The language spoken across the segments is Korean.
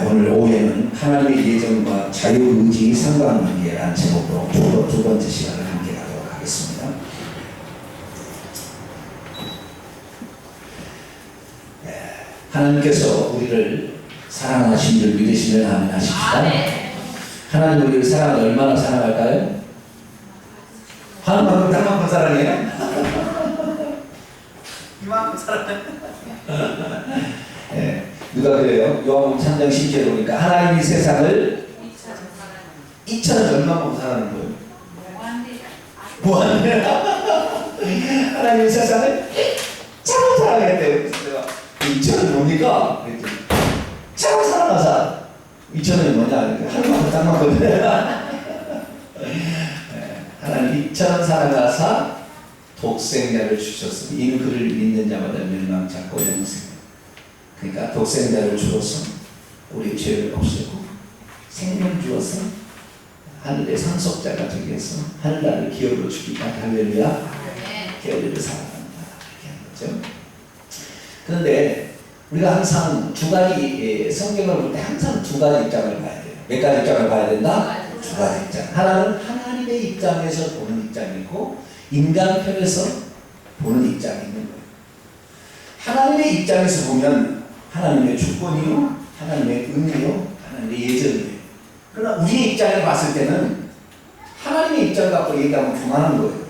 오늘 오후에는 하나님의 예정과 자유의지의 상관관계라는 제목으로 두 번째 시간을 함께 가도록 하겠습니다. 하나님께서 우리를 사랑하신 줄 믿으시면 아멘 하십시다. 하나님 우리를 얼마나 사랑할까요? 하나님만큼 땅만큼 사랑해요? 이만큼 사랑해. 누가 그래요? 요한복음 3장 10절에 보니까 하나님이 세상을 2천을 얼마만큼 사랑하는 거예요? 무한대. 하나님이 세상을 2천을 사랑했대요. 그래서 내가 2천은 뭡니까? 그랬더니 2천을 사랑하사 2천은 뭐냐? 하루만큼 땅만큼. 하나님 2천을 사랑하사 독생자를 주셨으니 이는 그를 믿는 자마다 멸망치 않고 영생. 그러니까 독생자를 주어서 우리 죄를 없애고 생명 주어서 하늘의 상속자가 되기 위해서 하늘나라를 기업으로 주기까 할렐루야. 기업을 사랑한다 이렇게 하는 거죠. 그런데 우리가 항상 두 가지 성경을 볼 때 항상 두 가지 입장을 봐야 돼요. 몇 가지 입장을 봐야 된다? 두 가지 입장. 하나는 하나님의 입장에서 보는 입장이고 인간 편에서 보는 입장이 있는 거예요. 하나님의 입장에서 보면 하나님의 주권이요, 하나님의 은혜요, 하나님의 예정이에요. 그러나 우리의 입장을 봤을 때는 하나님의 입장 갖고 얘기하면 그만한 거예요.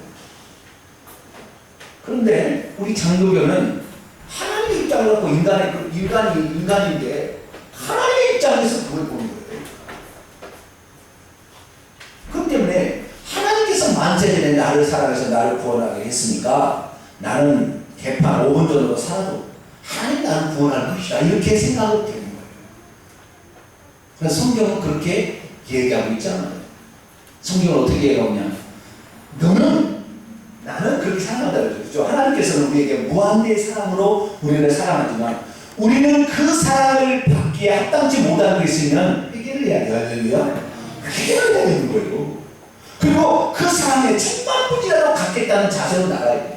그런데 우리 장로교는 하나님의 입장을 갖고 인간인데 하나님의 입장에서 그걸 보는 거예요. 그렇기 때문에 하나님께서 만세전에 나를 사랑해서 나를 구원하게 했으니까 나는 개판 5분 전으로 살아도 하나님 나를 구원할 것이다 이렇게 생각을 되는 거예요. 그래서 성경은 그렇게 얘기하고 있잖아요. 성경은 어떻게 얘기하냐? 나는 그렇게 사랑한다 그러죠. 하나님께서는 우리에게 무한대의 사랑으로 우리를 사랑하지만 우리는 그 사랑을 받기에 합당치 못하는 게 있으면 회개를 해야 돼요. 할렐루야. 회개를 해야 되는 거예요. 그리고 그 사랑에 천만분이라도 갖겠다는 자세로 나가야 돼요.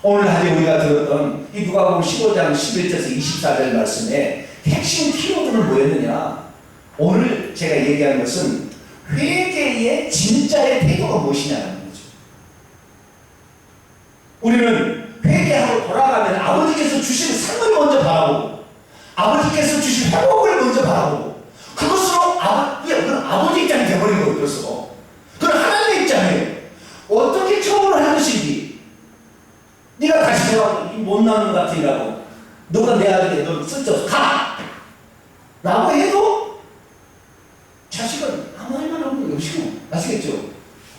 오늘 하루에 우리가 들었던 이 누가복음 15장 11절에서 24절 말씀에 핵심 키워드는 뭐였느냐? 오늘 제가 얘기하는 것은 회개의 진짜의 태도가 무엇이냐는 거죠. 우리는 회개하고 돌아가면 아버지께서 주신 상을 먼저 바라보고 아버지께서 주신 회복을 먼저 바라보고 그것으로 아버지 입장이 되어버린 거예요. 그래서 그럼 하나님의 입장에 어떻게 처분을 할 것인지 네가 다시 돌아와서 못 나는 것 같으라고 너가 내 아들이 너 쓸데없어 가! 라고 해도 자식은 아무 할 말 없는 게 없이고 아시겠죠?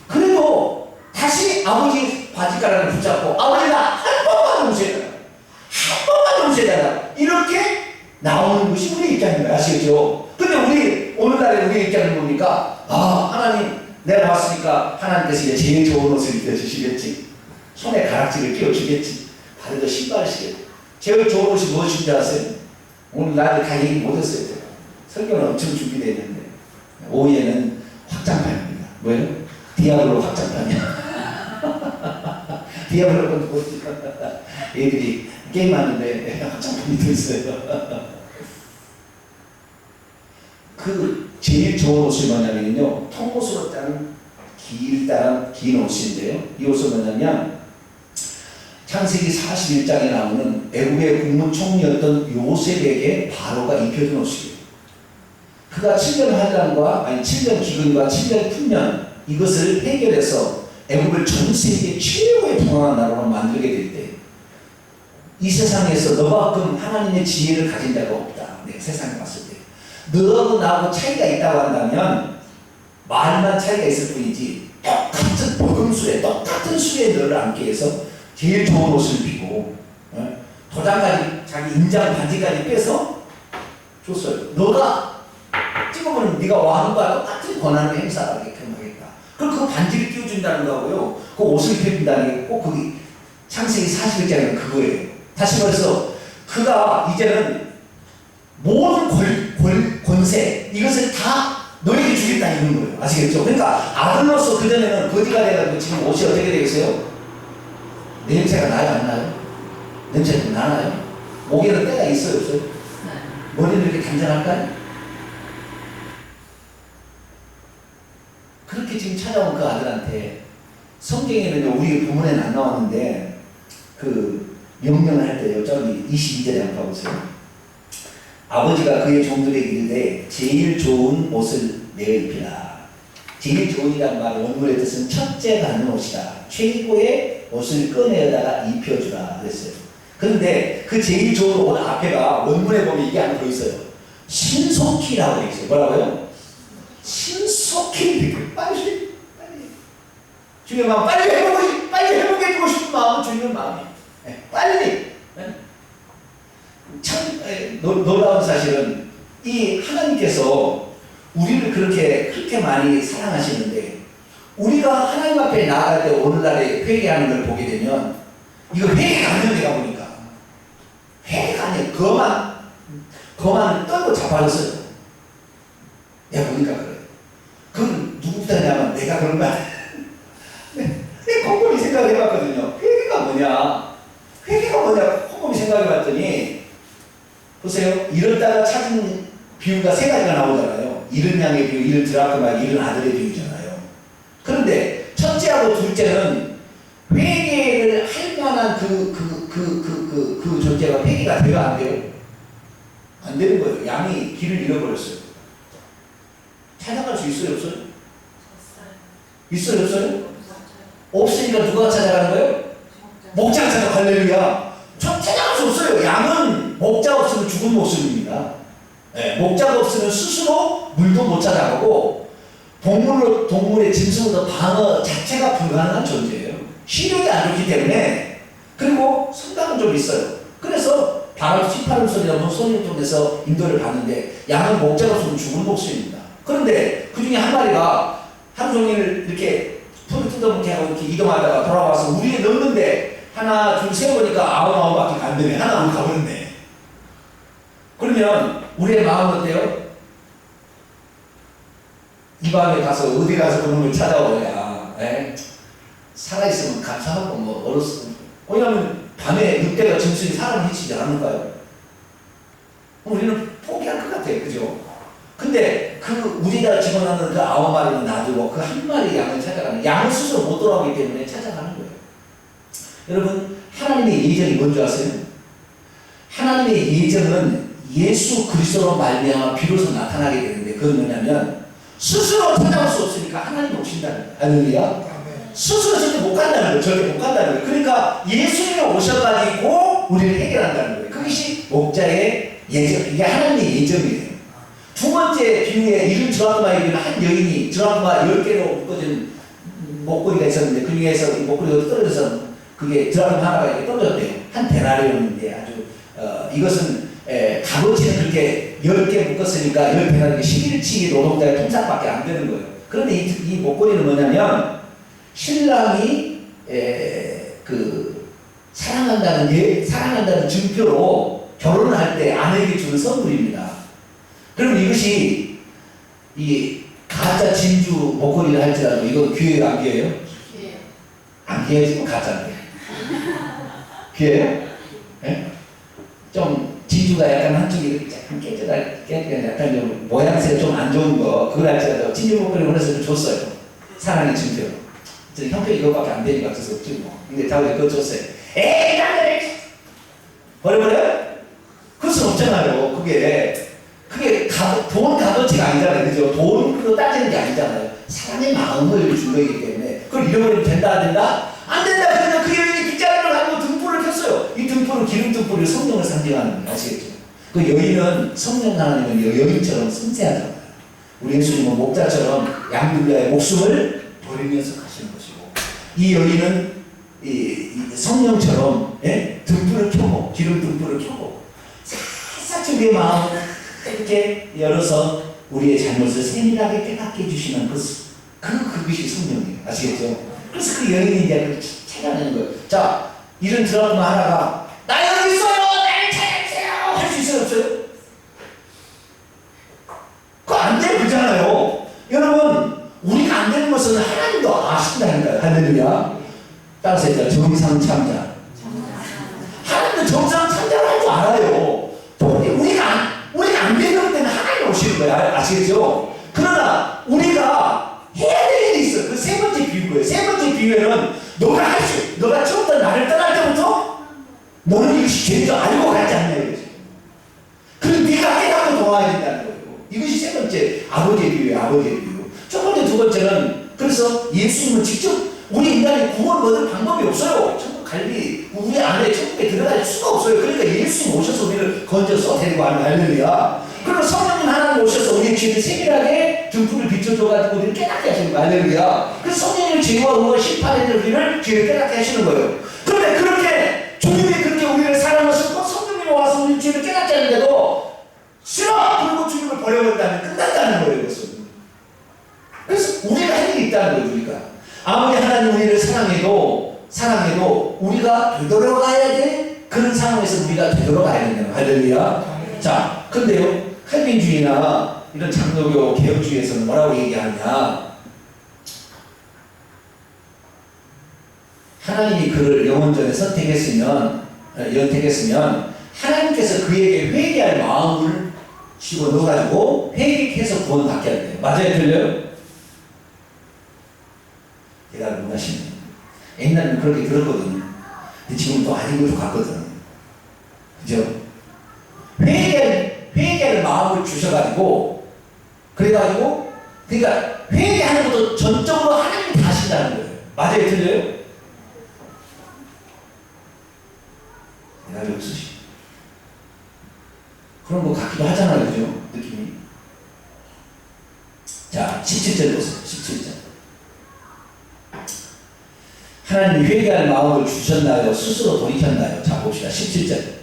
그래도 다시 아버지 바지가락을 붙잡고 아버지 나 한 번만 오셔야 되나 한 번만 오셔야 되나 이렇게 나오는 것이 우리 입장인 거예요. 아시겠죠? 근데 우리 오늘날에 우리 입장을 보니까 하나님 내가 봤으니까 하나님께서 이제 제일 좋은 옷을 입혀주시겠지. 손에 가락지를 끼워주겠지. 발에도 신발을 시겠지. 제일 좋은 옷이 무엇인 줄 아세요? 오늘 나를 다 얘기 못했어요. 제가. 설교는 엄청 준비되어 있는데 오후에는 확장판입니다. 뭐예요? 디아블로 확장판이야. 디아블로가 뭐지? 애들이 게임하는데 확장판이 들었어요. 그 제일 좋은 옷이 뭐냐면요. 통옷으로 짠 긴 옷인데요. 이 옷은 뭐냐면 창세기 41장에 나오는 애굽의 국무총리였던 요셉에게 바로가 입혀준 옷이에요. 그가 7년 환란과 7년 기근과 7년 풍년 이것을 해결해서 애굽을 전 세계 최고의 평안한 나라로 만들게 될 때 이 세상에서 너만큼 하나님의 지혜를 가진 자가 없다. 네, 세상에 봤을 때 너하고 나하고 차이가 있다고 한다면 말만 차이가 있을 뿐이지 똑같은 복음수에 똑같은 수에 너를 앉게 해서 제일 좋은 옷을 입히고 도장까지 자기 인장 반지까지 빼서 줬어요. 너가 찍어보면 네가 왕과 똑같은 권한을 행사하게끔 하겠다. 그럼 그 반지를 끼워준다는 거고요. 그 옷을 입혀준다는 게 꼭 거기 창세기 41장에 그거예요. 다시 말해서 그가 이제는 모든 권세 이것을 다 너에게 주겠다 이런 거예요. 아시겠죠? 그러니까 아들로서 그전에는 거지가 돼가지고 지금 옷이 어떻게 되겠어요? 냄새가 나요? 안 나요? 냄새가 나나요? 목에는 때가 있어요? 없어요? 머리는 이렇게 단단할까요? 그렇게 지금 찾아온 그 아들한테 성경에는 우리 부문에는 안 나왔는데 그 명령을 할 때요. 저기 22절에 한번 봐보세요. 아버지가 그의 종들에게 이르되 제일 좋은 옷을 내어 입히라. 제일 좋은이란 말 원문의 뜻은 첫째 받는 옷이다. 최고의 옷을 꺼내다가 입혀주라 그랬어요. 그런데 그 제일 좋은 옷 앞에가 원문에 보면 이게 하나 더 있어요. 신속히라고 되어 있어요. 뭐라고요? 신속히. 빨리 주님의 마음 빨리 회복해 주고 싶은 마음은 주님의 마음이에요. 빨리. 참 놀라운 사실은 이 하나님께서 우리를 그렇게 많이 사랑하시는데 우리가 하나님 앞에 나아갈 때 오늘날에 회개하는 걸 보게 되면 이거 회개가 안 되는 데가 보니까 회개가 아니에요. 그만 떨고 자빠졌어요. 내가 보니까 그래. 그건 누구 때냐면 내가 그런 거 아니야. 내가 곰곰이 생각해봤거든요. 회개가 뭐냐 곰곰이 생각해봤더니 보세요. 이렇다가 찾은 비유가 세 가지가 나오잖아요. 잃은 양의 비유, 잃은 드라크마, 잃은 아들의 비유잖아요. 그런데 첫째하고 둘째는 회개를 할 만한 그 존재가 회개가 돼요, 안 돼요? 안 되는 거예요. 양이 길을 잃어버렸어요. 찾아갈 수 있어요, 없어요? 있어요, 없어요? 없으니까 누가 찾아가는 거예요? 목자가 찾아가. 할렐루야. 찾아갈 수 없어요. 양은 목자 없으면 죽은 목숨입니다. 네, 목자가 없으면 스스로 물도 못 찾아가고 동물의 짐승으로도 방어 자체가 불가능한 존재예요. 시력이 안 좋기 때문에. 그리고 성당은 좀 있어요. 그래서 바로 18음 소리라고 소리를 통해서 인도를 받는데 양은 목자가 없으면 죽은 목숨입니다. 그런데 그 중에 한 마리가 하루 종일 이렇게 풀을 뜯어먹게 하고 이렇게 이동하다가 돌아와서 우리에 넣는데 하나 둘 세어보니까 아홉밖에 안 되네. 하나 우리 가버렸네. 그러면 우리의 마음은 어때요? 이 밤에 가서 어디 가서 그놈을 찾아오야. 살아있으면 감사하고 뭐 어렸으면. 왜냐하면 밤에 늑대가 짐승이 사람을 해치지 않을까요? 우리는 포기할 것 같아요. 그죠? 근데 그 우리가 집어넣는 그 9마리는 놔두고 그 한 마리 양을 찾아가는, 양을 스스로 못 돌아오기 때문에 찾아가는 거예요. 여러분, 하나님의 예정이 뭔지 아세요? 하나님의 예정은 예수 그리스도로 말미암아 비로소 나타나게 되는데, 그건 뭐냐면 스스로 찾아올 수 없으니까 하나님이 오신다는 거예요. 할렐루야. 스스로 절대 못 간다는 거예요. 절대 못 간다는 거예요. 그러니까 예수님이 오셔가지고 우리를 해결한다는 거예요. 그것이 목자의 예정, 이게 하나님의 예정이에요. 두 번째 비유에 이른 드라크마에 이르는 한 여인이 드라크마 10개로 묶어진 목걸이가 있었는데 그 중에서 이 목걸이가 떨어져서 그게 드라크마 하나가 이렇게 떨어졌대요. 한 데나리온인데 아주 이것은 값어치는 그렇게 10개 묶었으니까 10데나리온이 11치기 노동자의 통장밖에 안 되는 거예요. 그런데 이 목걸이는 뭐냐면 신랑이 사랑한다는 증표로 결혼할 때 아내에게 주는 선물입니다. 그러면 이것이 이 가짜 진주 목걸이를 할지라도 이거 귀해요, 안 귀해요? 안 귀해요, 지금 가짜인데. 귀해요? 네? 좀 진주가 약간 한쪽이 약간 깨져가 약간 좀 모양새가 좀 안 좋은 거 그걸 할지라도 진주 목걸이 보내서 줬어요. 사랑의 증표. 형편이 이거밖에 안 되니까 어쩔 수 없지 뭐. 근데 자기가 그거 줬어요. 에이, 나를 버려버려? 그럴 수 없잖아요. 그게 돈 값어치가 아니잖아요. 그죠? 돈으로 따지는 게 아니잖아요. 사람의 마음을 준 거이기 때문에 그걸 잃어버리면 된다 안 된다? 안 된다. 그러면 그 여인이 빗자루를 가지고 등불을 켰어요. 이 등불은 기름 등불을 성령을 상징하는 거예요. 아시겠죠? 그 여인은 성령 하나님은 여인처럼 섬세하잖아요. 우리 예수님은 목자처럼 양들의 목숨을 버리면서 가시는 것이고, 이 여인은 이 성령처럼 등불을 켜고 기름 등불을 켜고 살짝 우리의 마음을 이렇게 열어서 우리의 잘못을 세밀하게 깨닫게 해주시는 그것이 성령이에요. 아시겠죠? 그래서 그 여인이 이제 찾아내는 거예요. 자, 이런 드라마 하나가 나 여기 있어요! 나를 찾아주세요! 할 수 있어요? 없어요? 그거 안 되는 거잖아요. 여러분, 우리가 안 되는 것은 하나님도 아신다는 거예요. 할렐루야. 따라서 얘기해요. 정상참자. 하나님도 정상참자를 할 줄 알아요. 우리가 주는 거예요. 아시겠죠? 그러나 우리가 해야 될 일이 있어. 그 세 번째 비유인 거예요. 세 번째 비유에는 너가 처음부터 나를 떠날 때부터 너는 이것이 죄인 줄 알고 가지 않냐 이거지. 그럼 네가 깨닫고 돌아와야 된다는 거예요. 이것이 세 번째 아버지의 비유예요. 아버지의 비유. 첫 번째, 두 번째는 그래서 예수님은 직접 우리 인간이 구원을 얻을 방법이 없어요. 천국 갈 일이 우리 안에 천국에 들어갈 수가 없어요. 그러니까 예수님 오셔서 우리를 건져서 데리고 가는 할렐루야. 그리고 성령님 하나님 오셔서 우리의 죄를 세밀하게 등불을 비춰줘가지고 우리를 깨닫게 하시는 거예요. 할렐루야. 그래서 성령님 죄와 의와 심판에 우리를 죄를 깨닫게 하시는 거예요. 그런데 그렇게 주님이 그렇게 우리를 사랑하셨고 성령님이 와서 우리 죄를 깨닫게 하는데도 싫어! 그리고 주님을 버려버린다면 끝난다는 거예요. 이것은. 그래서 우리가 할 일이 있다는 거예요. 우리가 아무리 하나님 우리를 사랑해도 우리가 되돌아가야 돼. 그런 상황에서 우리가 되돌아가야 된다는 거예요. 할렐루야. 자, 근데요 칼빈주의나 이런 장로교 개혁주의에서는 뭐라고 얘기하느냐, 하나님이 그를 영원전에 선택했으면 하나님께서 그에게 회개할 마음을 집어넣어가지고 회개해서 구원받게 한대요. 맞아요? 틀려요? 제가 문하시네. 옛날에는 그렇게 들었거든요. 근데 지금 또 아닌 것도 같거든. 그죠? 회개할 마음을 주셔가지고, 그러니까 회개하는 것도 전적으로 하나님이 다 하신다는 거예요. 맞아요? 틀려요? 대답이 없으시. 그런 거 같기도 하잖아요. 그죠? 느낌이. 자, 17절 보세요. 17절. 하나님이 회개할 마음을 주셨나요? 스스로 돌이켰나요? 자, 봅시다. 17절.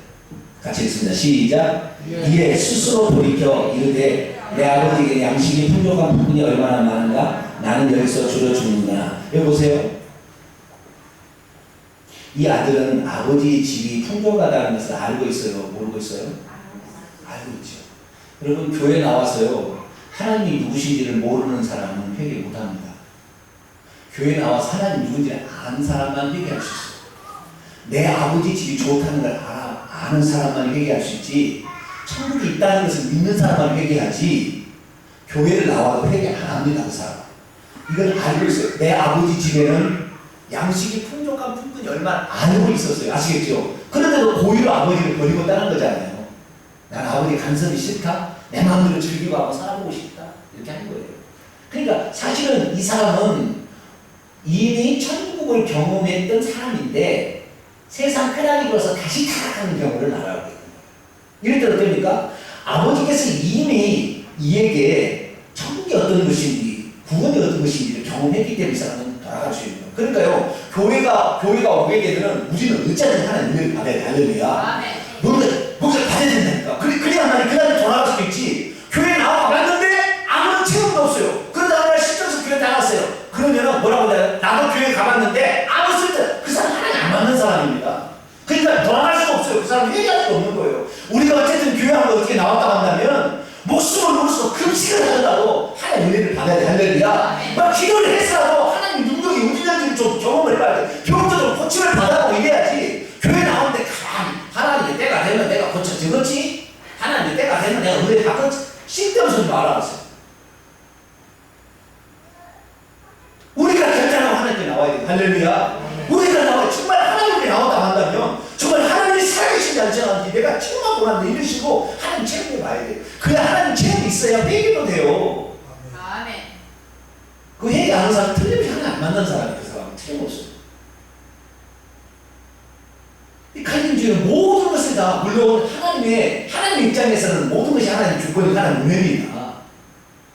같이 읽습니다. 시작. 이에 스스로 돌이켜 이르되 내 아버지에게 양식이 풍족한 부분이 얼마나 많은가? 나는 여기서 줄여 죽는구나. 여기 보세요. 이 아들은 아버지의 집이 풍족하다는 것을 알고 있어요? 모르고 있어요? 알고 있죠. 여러분, 교회 나와서요 하나님이 누구신지를 모르는 사람은 회개 못합니다. 교회 나와서 하나님 누군지를 아는 사람만 회개할 수 있어요. 내 아버지 집이 좋다는 걸 아는 사람만 회개할 수 있지, 천국이 있다는 것을 믿는 사람만 회개하지, 교회를 나와도 회개 안 합니다. 그 사람. 이걸 알고 있어요. 내 아버지 집에는 양식이 풍족한 부분이 얼마나 알고 있었어요. 아시겠죠? 그런데도 고의로 아버지를 버리고 따는 거잖아요. 난 아버지 간섭이 싫다. 내 마음대로 즐기고 하고 살아보고 싶다. 이렇게 하는 거예요. 그러니까 사실은 이 사람은 이미 천국을 경험했던 사람인데 세상 쾌락이 들어서 다시 타락하는 경우를 알아보게 됩니다. 이럴 때 어떻습니까? 아버지께서 이미 이에게 천국이 어떤 것인지 구원이 어떤 것인지를 경험했기 때문에 이 사람은 돌아갈 수 있는 거예요. 그러니까요, 교회가 오게 되면 우리는 어쩌든 하나님 은혜를 받아야 돼. 할렐루야. 뭔가 받아야 된다니까. 그래야만 그 다음에 돌아갈 수도 있지. 교회 나와 갔는데 아무런 체험도 없어요. 그러다 어느 날 실전에서 교회 나갔어요. 그러면은 뭐라고 해요? 나도 교회 가봤는데 아무 쓸데, 그 사람 하나님 안 맞는 사람입니다. 그러니까 돌아갈 수가 없어요. 그 사람 회개할 수가 없는 거예요. 우리가 어쨌든 교회 한번 어떻게 나왔다 한다면 목숨을 걸어서 금식을 하더라도 하나님 은혜를 받아야 돼. 할렐루야. 막 기도를 했어도 하나님 능력이 어디든지 좀 경험을 해봐야 돼. 병도 좀 고침을 받아보고 이래야지. 교회 나오는데 가만히 하나님의 때가 되면 내가 고쳐지겠지? 하나님의 때가 되면 내가 은혜를 받겠지? 쓸데없는 소리 말아봤어요. 우리가 결단하고 하나님께 나와야 돼. 할렐루야. 우리가 나와야, 정말 하나님께 나온다 한다면 정말 하나님이 살아계신지 안 살아계신지 내가 체험하고 난다 이런 식으로 하나님 체험해 봐야 돼. 그래야 하나님 체험이 있어야 회개도 돼요. 아멘. 그 회개 안 하는 사람은 틀림없이 하나님 안 만난 사람이 그 사람은 틀림없어요. 이 칼빈주의는 모든 것을 다, 물론 하나님의 입장에서는 모든 것이 하나님 주권이 하나님 은혜입니다.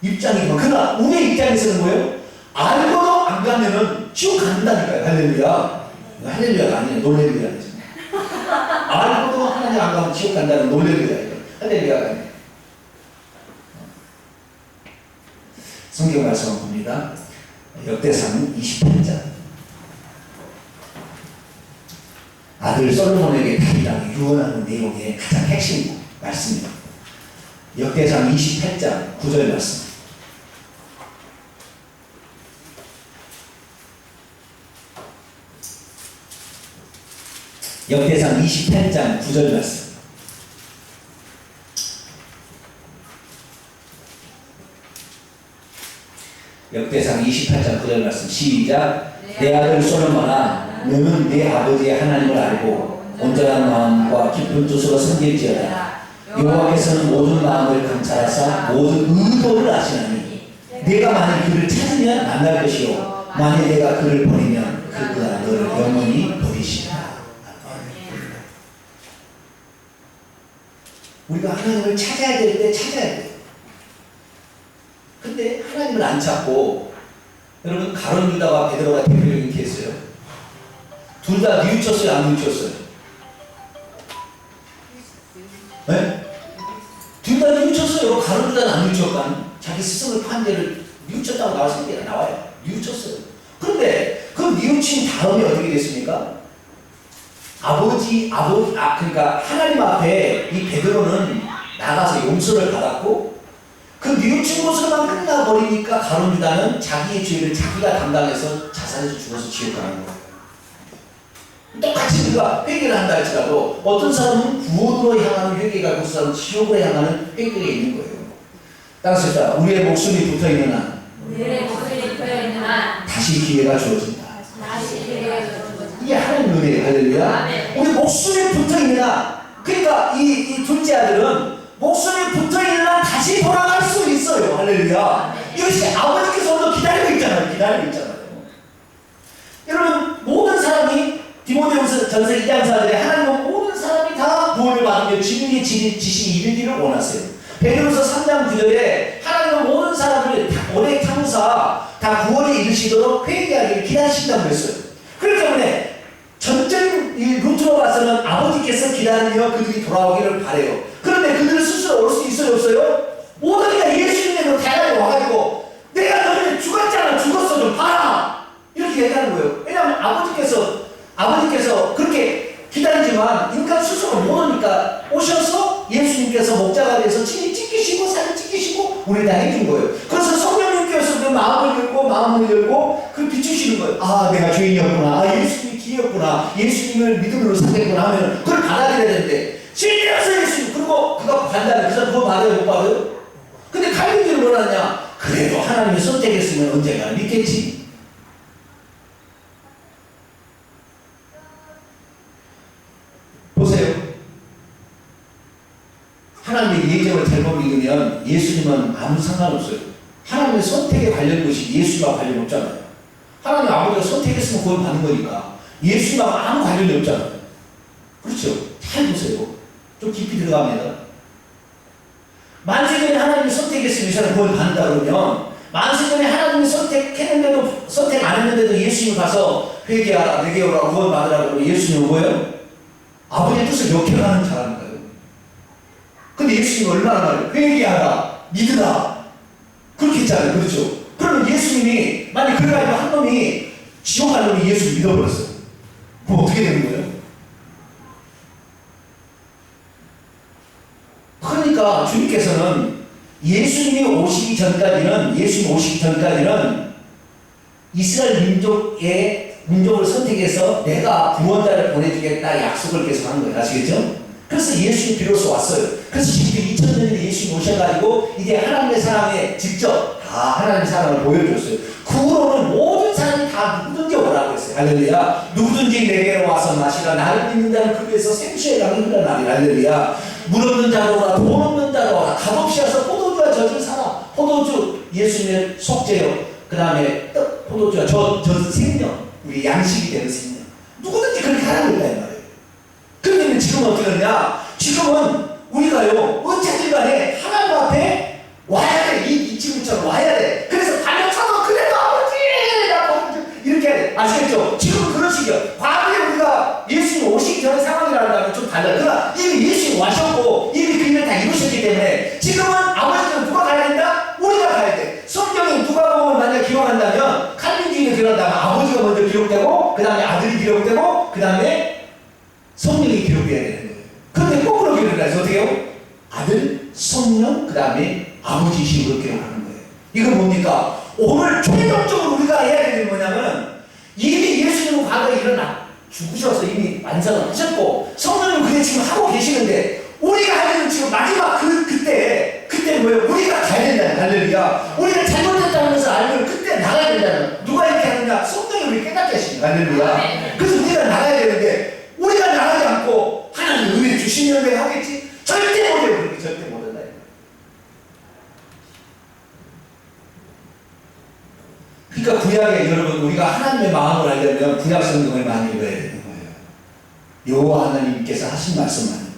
입장이지만, 그러나 우리의 입장에서는 뭐예요? 알고도 안 가면은 지옥 간다니까요. 할렐루야. 할렐루야가 아니에요. 놀렐루야죠. 알고도 하나님 안 가면 지옥 간다는 놀렐루야예요. 할렐루야가 아니에요. 성경 말씀을 봅니다. 역대상 28장. 아들 솔로몬에게 다윗왕이 유언하는 내용의 가장 핵심 말씀입니다. 역대상 28장 9절 말씀. 역대상 28장 9절 말씀. 역대상 28장 9절 말씀 시작. 내 아들 솔로몬아 너는 내 아버지의 하나님을 알고 온전한 마음과 깊은 뜻으로 섬길지어다. 여호와께서는 모든 마음을 감찰하사 모든 의도를 아시나니 내가 만일 그를 찾으면 만날 것이요 만일 내가 그를 버리면 그가 너를 영원히 버리시리라. 우리가 하나님을 찾아야 될 때 찾아야 돼요. 근데 하나님을 안 찾고, 여러분 가룟 유다와 베드로가 대표적인 케이스예요. 둘 다 뉘우쳤어요, 안 뉘우쳤어요? 네? 둘 다 뉘우쳤어요. 가룟 유다는 안 뉘우쳤거든. 자기 스승을 판대를 뉘우쳤다고 나와서 나와요. 뉘우쳤어요. 그런데 그 뉘우친 다음에 어떻게 됐습니까? 그러니까 하나님 앞에 이 베드로는 나가서 용서를 받았고, 그 뉘우친 것으로만 끝나버리니까 가룟 유다는 자기의 죄를 자기가 담당해서 자살해서 죽어서 지옥 가는 거예요. 똑같이 우리가 회개를 한다 할지라도 어떤 사람은 구원으로 향하는 회개가 있고, 어떤 사람은 지옥으로 향하는 회개가 있는 거예요. 따라서 우리의 목숨이 붙어있는 한 다시 기회가 주어진다. 이게 하나님 은혜예요. 할렐루야. 우리 목숨에 붙어있는 한, 그러니까 이 둘째 아들은 목숨에 붙어있는 한 다시 돌아갈 수 있어요. 할렐루야. 이것이 아버지께서도 기다리고 있잖아요. 여러분 모든 사람이 디모데후서 전서 2장 4절에 하나님은 모든 사람이 다 구원을 받으며 진리의 지식이 이르기를 원하세요. 베드로서 3장 9절에 하나님은 모든 사람을 오래 참으사 다 구원에 이르시도록 회개하기를 기다리신다고 했어요. 그렇기 때문에 전적인 루트로 봐서는 아버지께서 기다리며 그들이 돌아오기를 바래요. 그런데 그들은 스스로 올 수 있어요, 없어요? 모든 게 예수님으로 대단히 와가지고 내가 너희들 죽었잖아, 죽었어 좀 봐라 이렇게 얘기하는 거예요. 왜냐하면 아버지께서 그렇게 기다리지만 인간 스스로 못 오니까 오셔서 예수님께서 목자가 돼서 친히 찍히시고 사진 찍히시고 우리 다 해준 거예요. 그래서 성령님께서 그 마음을 열고 그 비추시는 거예요. 아, 내가 죄인이었구나. 아, 예수님이 기회였구나. 예수님을 믿음으로 사겠구나 하면 그걸 받아들여야 되는데 실제로서 예수님 그리고 그거 반대하는 그래서 그거 받아요, 못 받아요? 근데 갈림들은 뭐라냐? 그래도 하나님이 선택했으면 언젠가 믿겠지. 보세요. 하나님의 예정을 잘못 믿으면 예수님은 아무 상관없어요. 하나님의 선택에 관련 것이 예수님과 관련 없잖아요. 하나님 아버지가 선택했으면 그걸 받는 거니까 예수님하고 아무 관련이 없잖아요. 그렇죠? 잘 보세요. 좀 깊이 들어갑니다. 만세전에 하나님이 선택했으면 이 사람 그걸 받는다 그러면 만세전에 하나님이 선택했는데도 선택 안 했는데도 예수님 가서 회개하라, 내게 오라, 구원 받으라 그러면 예수님은 뭐예요? 아버지의 뜻을 역행하는 사람인가요? 근데 예수님이 얼마나 말해요? 회개하라, 믿으라. 그렇게 했잖아요. 그렇죠? 그러면 예수님이, 만약 그래가지고 한 놈이, 지옥 간 놈이 예수 믿어버렸어요. 그럼 어떻게 되는 거예요? 그러니까 주님께서는 예수님이 오시기 전까지는 이스라엘 민족을 선택해서 내가 구원자를 보내주겠다 약속을 계속 한 거예요. 아시겠죠? 그래서 예수님이 비로소 왔어요. 그래서 지금 2000년에 예수님이 오셔가지고 이제 하나님의 사랑에 직접 다 하나님의 사랑을 보여줬어요. 그 후로는 모든 사람이 다 누구든지 오라고 했어요. 할렐루야. 누구든지 내게로 와서 마시라. 나를 믿는 자는 그 위에서 생수의 강이 흘러나리. 할렐루야. 물 없는 자로 오라, 돈 없는 자로 오라. 값없이 와서 포도주와 젖을 사라. 포도주 예수님의 속죄요. 그 다음에 포도주와 젖은 생명, 우리 양식이 되는 생명. 누구든지 그렇게 하라고 했다 이 말이에요. 그런데 지금은 어떻게 하느냐? 지금은 우리가요 어쨌든 간에 하나님 앞에 와야 돼. 이 친구처럼 와야 돼. 그래서 달려쳐서 그래도 아버지 이렇게 해야 돼. 아시겠죠? 지금은 그런 식이요. 과거에 우리가 예수님 오시기 전에 상황이라는 좀 달라요. 그러나 이미 예수님 와셨고 이미 그 일을 다 이루셨기 때문에 지금은 아버지는 누가 가야 된다? 우리가 가야 돼. 성경이 누가복음을 만약 기록한다면 칼빈주의를 기록한다면 아버지가 먼저 기록되고 그 다음에 아들이 기록되고 그 다음에 성령이 기록돼야 되는 거예요. 그런데 거꾸로 기록해서 어떻게 해요? 아들, 성령, 그 다음에 아버지 식으로 기록하는 거예요. 이건 뭡니까? 오늘 최종적으로 우리가 해야 되는 게 뭐냐면 이미 예수님은 과거에 죽으셔서 이미 완성을 하셨고 성령은 그게 지금 하고 계시는데 우리가 하려는 지금 마지막 그때 뭐예요? 우리가 가야 된다는 할렐루야. 우리가 잘못했다는 것을 알면 그때 된다는 누가 이렇게 하느냐? 성령이 우리 깨닫게 하십니다. 할렐루야. 그래서 우리가 나가야 되는데 우리가 나가지 않고 하나님 은혜 주시면 왜 하겠지? 절대 못해요. 그렇게 절대 못한다. 그러니까 구약에 여러분 우리가 하나님의 마음을 알려면 구약 성경을 많이 읽어야 되는 거예요. 여호와 하나님께서 하신 말씀 많이 읽어요.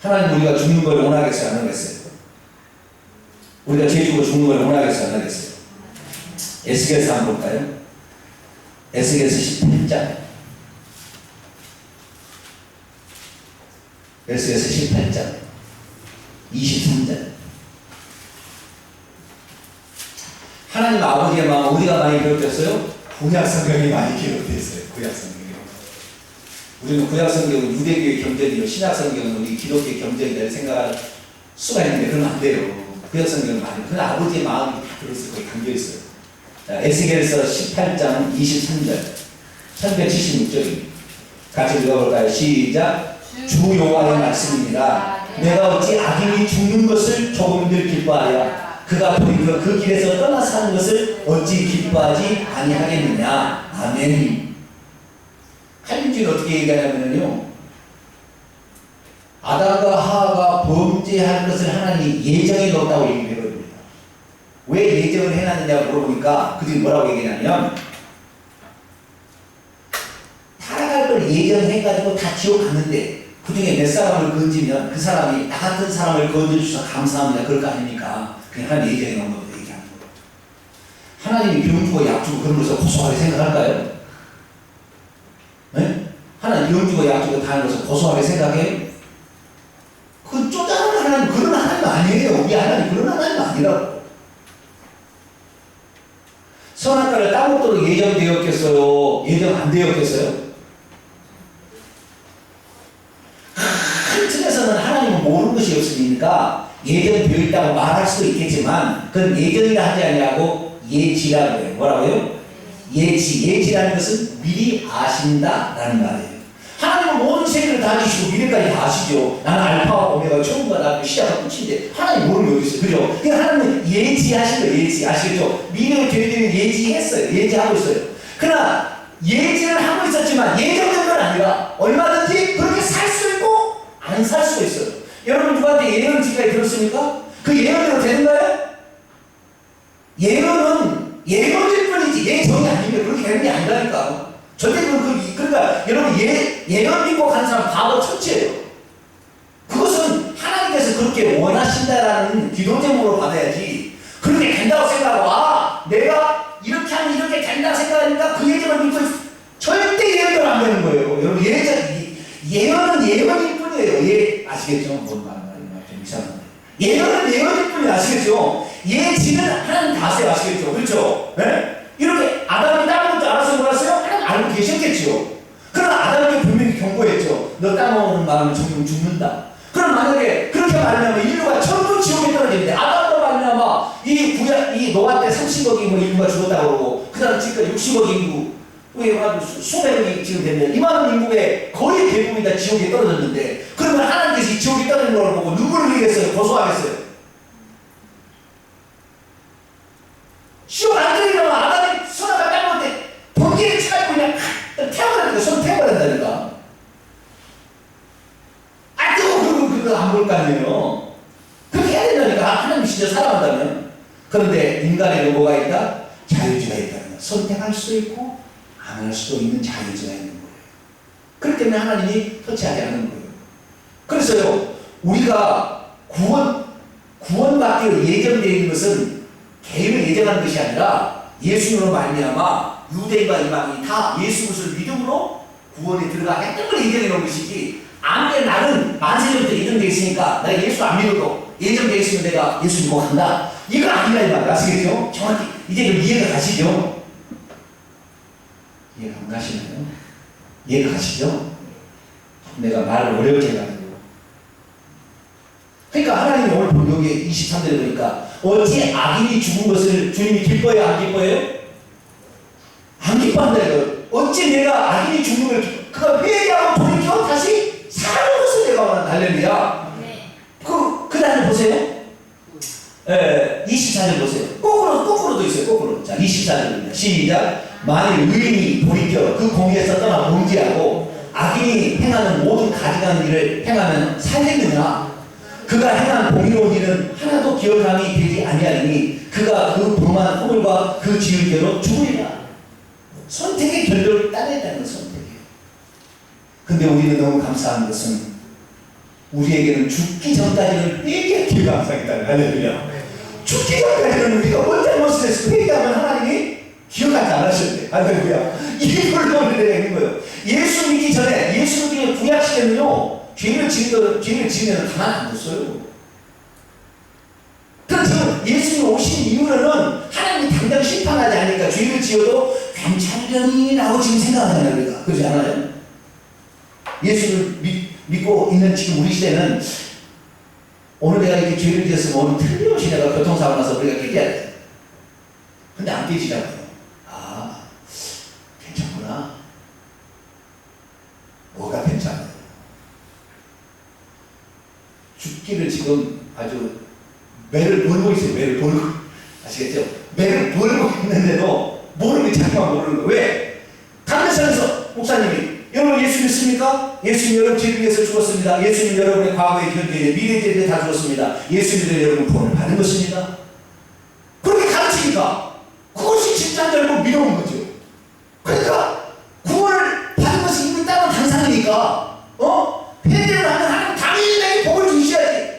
하나님 우리가 죽는 걸 원하겠어요? 안 하겠어요? 우리가 죄 주고 죽는 걸 원하겠어요? 안 하겠어요? 에스겔서 한번 볼까요? 에스겔서 18장 에스겔서 18장 23절 하나님 아버지의 마음 우리가 많이 기록됐어요? 구약 성경이 많이 기록됐어요. 구약 성경이. 우리는 구약 성경은 유대교의 경전이요 신약 성경은 우리 기독교의 경전이라고 생각할 수가 있는데 그건 안 돼요. 구약 성경은 많이 그 아버지의 마음이 다 들었어요. 거기 담겨 있어요. 자, 에스겔서 18장 23절 1176절입니다. 같이 읽어볼까요? 시작. 주 여호와의 말씀입니다. 내가 어찌 악인이 죽는 것을 조금들 기뻐하랴. 그가 돌이켜 그 길에서 떠나 사는 것을 어찌 기뻐하지 아니하겠느냐. 아멘. 칼빈주의는 어떻게 얘기하냐면요, 아담과 하와가 범죄할 것을 하나님이 예정해 놓았다고 얘기를 해버립니다. 왜 예정을 해놨느냐고 물어보니까 그들이 뭐라고 얘기하냐면 타락할 걸 예정해가지고 다 지옥 갔는데 그 중에 몇 사람을 건지면 그 사람이 나 같은 사람을 건져주셔서 감사합니다. 그럴 거 아닙니까? 그냥 하나님 예정해 놓은 것부터 얘기하는 거예요. 하나님이 병 주고 약 주고 그런 것을 고소하게 생각할까요? 네? 하나님 병 주고 약 주고 다 하는 것을 고소하게 생각해요? 그 쪼잔한 하나님, 그런 하나님 아니에요. 우리 하나님 그런 하나님 아니라고. 선악과를 따먹도록 예정되었겠어요? 예정 안 되었겠어요? 큰 틀에서는 하나님은 모르는 것이 없으니까 예정되어 있다고 말할 수도 있겠지만 그건 예정이라 하지 아니하고 예지라고 해요. 뭐라고요? 예지. 예지라는 것은 미리 아신다라는 말이에요. 하나님은 모든 세계를 다 아시고 미래까지 다 아시죠. 나는 알파와 오메가 처음과 나중에 시작과 끝인데 하나님 모르는 게 어디 있어요? 그죠? 그러니까 하나님은 예지하신 거예요. 예지. 아시겠죠? 미래의 되는 예지했어요. 예지하고 있어요. 그러나 예지를 하고 있었지만 예정된 건 아니라 얼마든지 그렇게 살 수 있고 안 살 수가 있어요. 여러분 누구한테 예언 지까지 들었습니까? 그 예언대로 되는가요? 예언은 예언일 뿐이지 예정이 아니면 그렇게 되는 게 아니라니까. 절대 그러니까 여러분 예언 믿고 간 사람 바보 천치예요. 그것은 하나님께서 그렇게 원하신다라는 기도 제목으로 받아야지 그렇게 된다고 생각하고 내가 이렇게 하면 이렇게 된다 생각하니까 그 예정을 믿고 절대 예언대로 안 되는 거예요. 여러분 예언은 예언일 뿐이에요. 아시겠죠? 뭔 말이나 좀 이상한데. 예언은 예언일 뿐이에요. 아시겠죠? 예지는 하나님 다 아세요. 아시겠죠? 그렇죠? 네? 이렇게 아담이 따먹는 줄 알아서 몰랐어요? 하나님 알고 계셨겠죠? 그러나 아담에게 분명히 경고했죠. 너 따먹는 마음은 조금 죽는다. 그럼 만약에 그렇게 말하면 인류가 전부 지옥에 떨어지는데 아담으로 말하면 이 노아 때 30억 인구 인구가 죽었다고 그러고 그 다음 지금 60억 인구 수백억이 지금 됐는데 이만한 인구의 거의 대부분이 다 지옥에 떨어졌는데 그러면 하나님께서 이 지옥에 떨어진 걸 보고 누구를 흘리겠어요? 고소하겠어요? 지옥 안 들리면 아담이 선악을 따먹을 때 번개를 쳐가지고 그냥 태워버린다니까. 손 태워버린다니까. 그거 안 볼 거 아니에요. 그렇게 해야 된다니까. 하나님 진짜 사랑한다면. 그런데 인간에게 뭐가 있다? 자유지가 있다는 거야. 선택할 수도 있고 안 할 수도 있는 자유지가 있는 거예요. 그렇기 때문에 하나님이 터치하지 않는 거예요. 그래서요, 우리가 구원받기로 예정되어 있는 것은 개인을 예정하는 것이 아니라 예수님으로 말미암아 유대인과 이방인이 다 예수 그리스도를 믿음으로 구원에 들어가겠다는 걸 예정해 놓은 것이지 아무리 나는 만세전부터 예정되어 있으니까 내가 예수 안 믿어도 예정되어 있으면 내가 예수 믿고 간다. 이건 아니라 이 말이야. 아시겠죠? 정확히 이제 좀 이해가 가시죠? 이해가 안 가시나요? 이해가 가시죠? 내가 말을 어렵게 해가지고. 그러니까 하나님이 오늘 본 여기 23절에 보니까 어찌 악인이 죽은 것을 주님이 기뻐해요? 안 기뻐해요? 안 기뻐한다 이거. 어찌 내가 악인이 죽는 걸 그가 회개하고 돌이켜 다시 사는 것을 내가 원한다. 할렐루야. 네. 그 다음에 보세요. 24절 보세요. 거꾸로도 있어요. 거꾸로. 자, 24절입니다. 시작. 만일 의인이 돌이켜 그 공의에서 떠나 범죄하고 악인이 행하는 모든 가증한 일을 행하면 살겠느냐? 그가 행한 공의로운 일은 하나도 기억함이 되지 아니하리니 그가 그 범한 허물과 그 지은 대로 죽으리라. 선택의 결과를 따내다는 선택이에요. 근데 우리는 너무 감사한 것은 우리에게는 죽기 전까지는 회개의 기회가 항상 있다는 할렐루야. 죽기 전까지는 우리가 뭔 잘못을 해서 회개하면 하나님이 기억하지 않으셨대. 할렐루야. 이걸 논의를 해야 되는 거예요. 예수 믿기 전에, 예수 믿기 구약 시대는요, 죄를 지으면 가만 안 뒀어요. 그래서 예수님이 오신 이후로는 하나님이 당장 심판하지 않으니까 죄를 지어도 괜찮으려니라고 지금 생각하잖아요. 우리가. 그러지 않아요? 예수를 믿고 있는 지금 우리 시대는 오늘 내가 이렇게 죄를 지었으면 오늘 틀림없이 내가 교통사고 나서 우리가 깨져야 돼. 근데 안 깨지잖아요. 아, 괜찮구나. 뭐가 괜찮아요? 죽기를 지금 아주 매를 돌고 있어요. 매를 돌고. 아시겠죠? 매를 돌고 있는데도 모르는 게 자기만 모르는 거예요. 왜? 강대상에서 목사님이 여러분 예수 믿습니까? 예수님 여러분 죄를 위해서 죽었습니다. 예수님 여러분의 과거의 견디에 미래의 죄에 다 죽었습니다. 예수 믿는 여러분 구원을 받은 것입니다. 그렇게 가르치니까 그것이 진짜인 줄 알고 믿어온 거죠. 그러니까 구원을 받은 것이 이미 있다는 당상이니까 회개를 하면 하나님 당연히 내게 복을 주셔야지.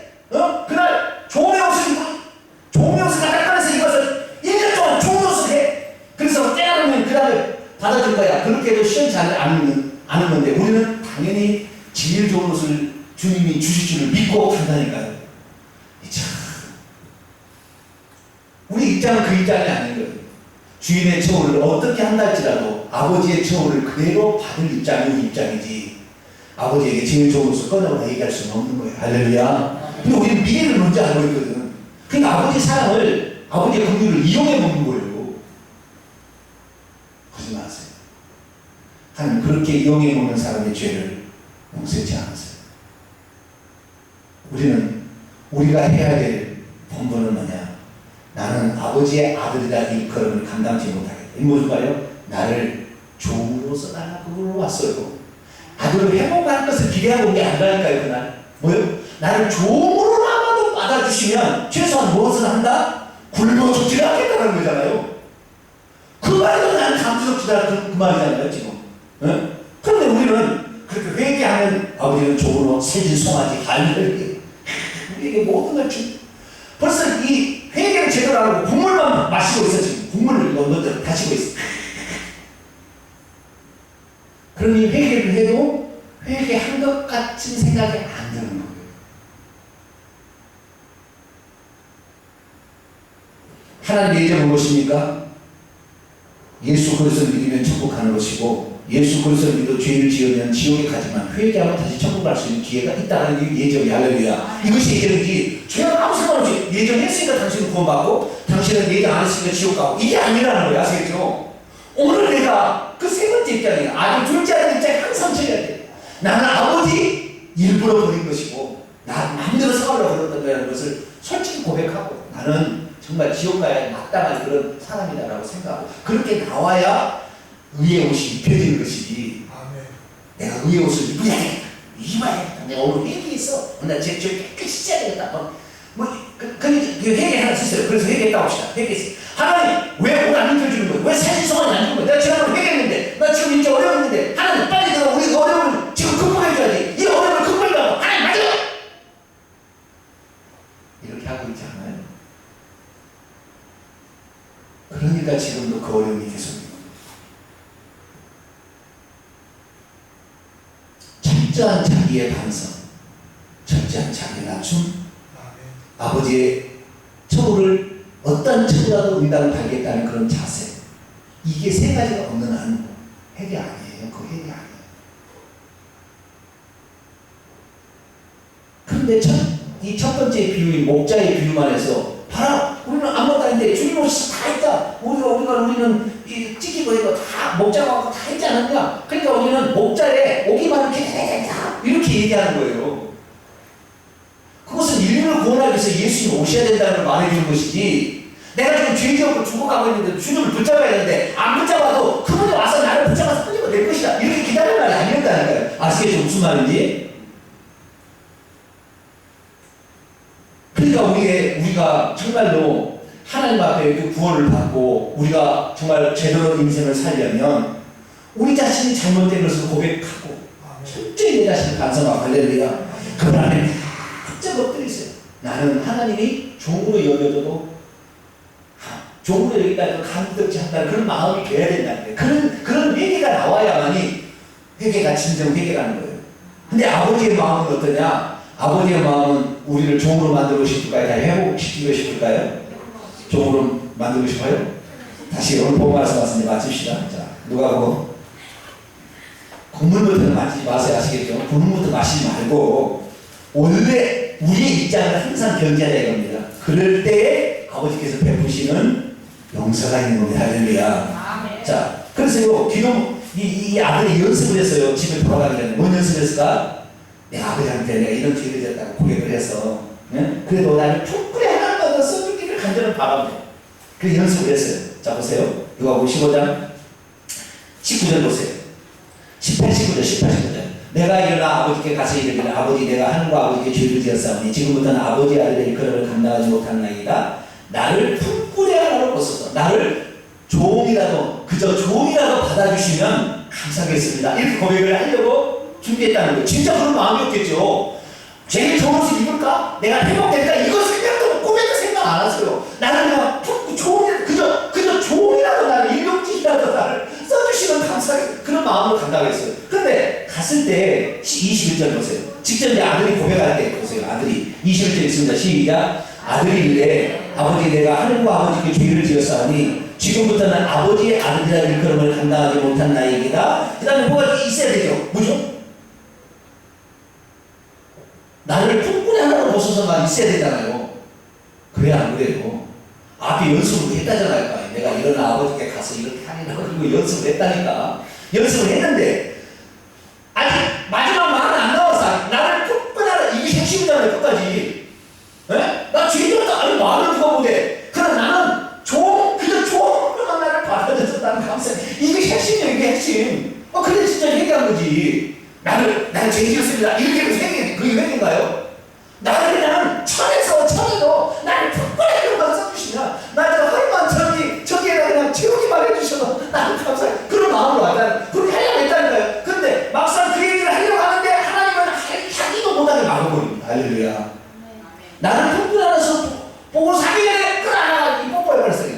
그날 좋은 옷을 가닥간에서 입어서 1년 동안 좋은 옷을 해. 그래서 때가 되면 그 다음에 받아줄 거야. 그렇게 해도 시원치 않았는데 우리는 당연히 제일 좋은 옷을 주님이 주실 줄을 믿고 간다니까요. 참, 우리 입장은 그 입장이 아닌 거예요. 주인의 처우를 어떻게 한다 할지라도 아버지의 처우를 그대로 받을 입장이 우리 입장이지 아버지에게 제일 좋은 옷을 꺼내고 얘기할 수는 없는 거예요. 할렐루야. 근데 우리는 미래를 먼저 알고 있거든. 그러니까 아버지의 사랑을, 아버지의 긍휼을 이용해 먹는 거예요. 그러지 마세요. 하나님 그렇게 이용해 먹는 사람의 죄를 용서치 않으세요. 우리가 해야 될 본분은 뭐냐? 나는 아버지의 아들이다 이 걸음을 감당치 못하겠다. 이 무엇인가요? 나를 종으로 써달라고 그걸로 왔어요. 아들을 회복할 것을 기대하고 온 게 아니라니까요. 그날 뭐요? 나를 종으로나마도 받아주시면 최소한 무엇을 한다? 굶어 죽지 않겠다는 거잖아요. 그 말도 나는 감수적지다 그 말이잖아요 지금. 그런데 우리는 그렇게 회개하는 아버지는 종으로 세진 송아지 갈매기 우리에게 모든 걸 주. 벌써 이 회개를 제대로 안 하고 국물만 마시고 있어 지금. 국물을 먼저 다시고 있어. 그러니 회개를 해도 회개한 것 같은 생각이 안 드는 거예요. 하나님의 예정은 무엇입니까? 예수 그리스도를 믿으면 천국 가는 것이고 예수 그리스도를 믿어 죄를 지으면 지옥에 가지만 회개하면 다시 천국 갈 수 있는 기회가 있다는 예정이 할렐루야. 이것이 예정이지 죄가 아무 상관없이 예정했으니까 당신은 구원받고 당신은 예정 안 했으니까 지옥 가고 이게 아니라는 거예요. 아시겠죠? 오늘 내가 그 세 번째 입장이에요. 아들 둘째 아들 입장에 항상 쳐야 돼. 나는 아버지 일부러 버린 것이고 나 마음대로 사과를 버렸다는 것을 솔직히 고백하고 나는 정말 지옥 가야 마땅한 그런 사람이다라고 생각하고 그렇게 나와야 의의 옷이 입혀지는 것이지. 아멘. 내가 의의 옷을 입어야 되겠다. 입어야겠다. 내가 오늘 회개했어. 나 제 깨끗이 씻어야 되겠다. 그 회개 하나 있어요. 그래서 회개했다고 합시다. 회개했어요. 하나님 왜 옷 안 입혀주는 거예요? 왜 사진성을 안 주는 거예요? 내가 지난번에 회개했는데 나 지금 이제 어려웠는데 하나님 빨리 들어. 우리 그 어려움을 지금 극복해줘야지. 이 어려움을 극복해달라고. 하나님 맞아. 이렇게 하고 있지 않아요? 그러니까 지금도 그 어려움이 계속 있는 거예요. 철저한 자기의 반성, 철저한 자기의 낮춤, 아버지의 처우를 어떤 처우라도 응답을 받겠다는 그런 자세, 이게 세 가지가 없는 한 회개 아니에요. 그 회개 아니에요. 그런데 이 첫 번째 비유인 목자의 비유만 해서 봐라, 우리는 아무것도 아닌데 주님 옷이 다 있다. 우리는 이 찢기고 이거 다 목자가 다 있지 않았냐? 그러니까 우리는 목자에 오기만 이렇게 얘기하는 거예요. 그것은 우리를 구원하기 위해서 예수님 오셔야 된다는 걸 말해주는 것이지, 내가 지금 죄 지었고 죽어가고 있는데 주님을 붙잡아야 되는데 안 붙잡아도 그분이 와서 나를 붙잡아서 끊이면 될 것이다, 이렇게 기다리는 말이 아니었다는 거예요. 아시겠죠? 무슨 말인지? 그러니까 우리가 정말로 하나님 앞에 그 구원을 받고 우리가 정말 제대로 인생을 살려면 우리 자신이 잘못된 것을 고백하고 철저히 내 자신을 반성하고, 할렐루야, 그 안에 쫙 엎드려 있어요. 나는 하나님이 종으로 여겨져도 종으로 여기다 감덕지 한다는 그런 마음이 돼야 된다는 거예요. 그런 회개가 나와야만이 회개가 진정 회개라는 거예요. 근데 아버지의 마음은 어떠냐? 아버지의 마음은 우리를 종으로 만들고 싶을까요? 다 회복시키고 싶을까요? 종으로 만들고 싶어요? 다시 오늘 본 말씀 왔으니 마칩시다. 자, 누가복음. 국물부터 마시지 마세요. 아시겠죠? 국물부터 마시지 말고 원래 우리의 입장을 항상 견지하자 이겁니다. 그럴 때에 아버지께서 베푸시는 용서가 있는 겁니다. 할렐루야. 자, 그래서요, 지금 이 아들이 연습을 했어요. 집에 돌아가기 전에. 뭔 연습을 했을까? 내 아버지한테 내가 이런 죄를 졌다고 고백을 해서, 네? 그래도 나를 풋불에 하나만 더 써주기를 간절한 바람이에요. 그 연습을 했어요. 자, 보세요. 누가복음 15장 19절 보세요. 18, 19절. 내가 일어나 아버지께 가서 이르기를, 아버지, 내가 하늘과 아버지께 죄를 지었사오니 지금부터는 아버지 아들의 일컬음을 감당하지 못하나이다. 나를 풋불에 하나로 벗어서 나를 종이라도, 그저 종이라도 받아주시면 감사하겠습니다, 이렇게 고백을 하려고 준비했다는 거예요. 진짜 그런 마음이었겠죠. 제게 좋은 옷을 입을까? 내가 회복될까? 이거 생각도 꿈에도 생각 안 하세요. 나는 그냥 그저 종이라도 나를, 일용직이라도 나를 써주시면 감사하겠어요, 그런 마음으로 감당했어요. 근데 갔을 때 21절 보세요. 직접 이제 아들이 고백할 때 보세요. 아들이 21절 있습니다. 시작. 아들이 이르되 아버지, 내가 하늘과 아버지께 죄를 지었사오니 지금부터는 아버지의 아들이라는 일컬음을 감당하지 못한 나이이다. 그 다음에 뭐가 있어야 되죠? 뭐죠? 나를 풋불에 하나로 벗어서만 있어야 되잖아요. 그래 안 그래요? 앞에 연습을 했다잖아요. 내가 일어나 아버지께 가서 이렇게 하니라고 연습을 했다니까. 연습을 했는데 아직 마지막 말은 안 나왔어. 나를 풋불에 하나, 이게 핵심이잖아요. 끝까지. 에? 나 죄졌다. 아니 말을 누가 못해. 그러나 나는 그저 종으로만 나를 받아줘서 나는 감사해. 이게 핵심이야. 이게 핵심. 그래 진짜 회개한 거지. 나는 죄지었습니다, 이렇게 회개, 그게 회개인가요? 나를 그냥 천에도 나를 풋불에만 써주시면, 나를 허리만 저기에다 그냥 채우기만 해주셔도 나는 감사해. 그런 마음으로 왔다는, 그렇게 하려고 했다니까요. 근데 막상 그 얘기를 하려고 하는데 하나님은 하기도 못하게 막아버립니다. 할렐루야. 나를 풋불에 안에서 보고 3일 전에 끌어안아가 이 뽀뽀해버렸어요.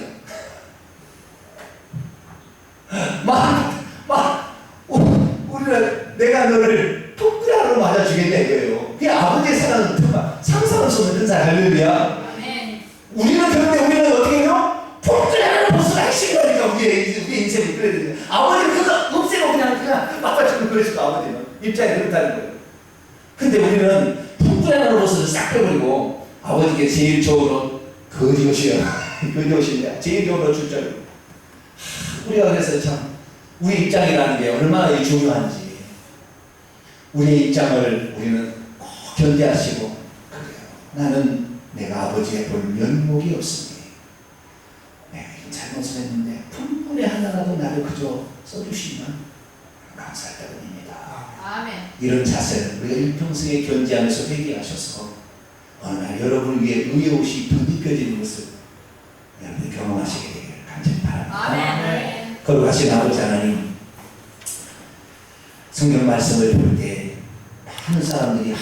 우리는 내가 너를 풋불에 맞아주겠다 이거예요. 그게 아버지의 사랑은 정말 상상할 수 없는 은사. 할렐루야. 우리는 그런데 우리는 어떻게 해요? 풋불에 하나로 벗어나 핵심이라니까. 우리의 인생이 그래야 되는 거예요. 아버지는 그거 없애고 그냥 맞아주는 것이고, 아버지는 입장이 그렇다는 거예요. 근데 우리는 풋불에 하나로 벗어서 싹 빼버리고 아버지께 제일 좋은 옷, 거지 옷이야. 거지 옷입니다. 제일 좋은 옷 줄 줄. 우리가 그래서 참 우리 입장이라는 게 얼마나 중요한지, 우리의 입장을 우리는 꼭 견디하시고, 그래요. 나는 내가 아버지의 볼 면목이 없으니 내가 이런 잘못을 했는데 풋불에 하나라도 나를 그저 써주시면 감사할 따름입니다. 아멘. 이런 자세를 우리가 일평생에 견지하면서 회개하셔서 어느 날 여러분을 위해 의의 옷이 덧입혀지는 것을 여러분이 경험하시게 되기를 간절히 바랍니다. 아멘. 거룩하신 아버지 하나님, 성경 말씀을 볼 때 많은 사람들이